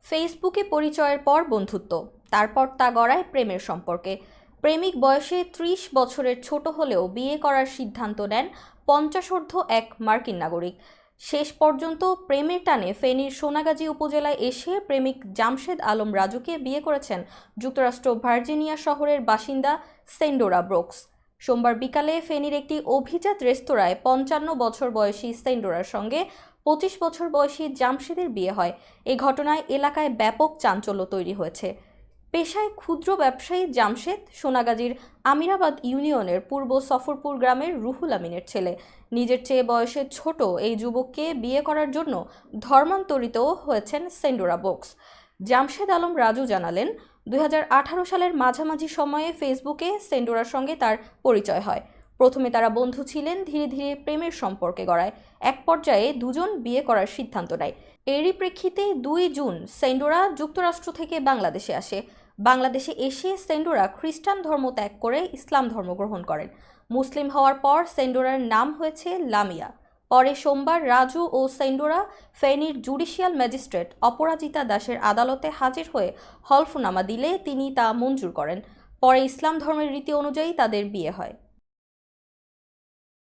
ফেসবুকে পরিচয়ের পর বন্ধুত্ব, তারপর তা গড়ায় প্রেমের সম্পর্কে। প্রেমিক বয়সে ৩০ বছরের ছোট হলেও বিয়ে করার সিদ্ধান্ত নেন ৫০ঊর্ধ্ব এক মার্কিন নাগরিক। শেষ পর্যন্ত প্রেমের টানে ফেনীর সোনাগাজী উপজেলায় এসে প্রেমিক জামশেদ আলম রাজুকে বিয়ে করেছেন যুক্তরাষ্ট্র ভার্জিনিয়া শহরের বাসিন্দা সেন্ডোরা ব্রোকস। সোমবার বিকালে ফেনীর একটি অভিজাত রেস্তোরাঁয় ৫৫ বছর বয়সী সেন্ডোরার সঙ্গে ২৫ বছর বয়সী জামশেদের বিয়ে হয়। এই ঘটনায় এলাকায় ব্যাপক চাঞ্চল্য তৈরি হয়েছে। পেশায় ক্ষুদ্র ব্যবসায়ী জামশেদ সোনাগাজীর আমিরাবাদ ইউনিয়নের পূর্ব সফরপুর গ্রামের রুহুল আমিনের ছেলে। নিজের চেয়ে বয়সে ছোট এই যুবককে বিয়ে করার জন্য ধর্মান্তরিতও হয়েছেন সেন্ডোরা ব্রোকস। জামশেদ আলম রাজু জানালেন, ২০১৮ সালের মাঝামাঝি সময়ে ফেসবুকে সেন্ডোরার সঙ্গে তার পরিচয় হয়। প্রথমে তারা বন্ধু ছিলেন, ধীরে ধীরে প্রেমের সম্পর্কে গড়ায়। এক পর্যায়ে দুজন বিয়ে করার সিদ্ধান্ত নেয়। এরই প্রেক্ষিতে ২ জুন সেন্ডোরা যুক্তরাষ্ট্র থেকে বাংলাদেশে আসে। বাংলাদেশে এসে সেন্ডোরা খ্রিস্টান ধর্ম ত্যাগ করে ইসলাম ধর্ম গ্রহণ করেন। মুসলিম হওয়ার পর সেন্ডোরার নাম হয়েছে লামিয়া। পরে সোমবার রাজু ও সেন্ডোরা ফেনীর জুডিশিয়াল ম্যাজিস্ট্রেট অপরাজিতা দাসের আদালতে হাজির হয়ে হলফনামা দিলে তিনি তা মঞ্জুর করেন। পরে ইসলাম ধর্মের রীতি অনুযায়ী তাদের বিয়ে হয়।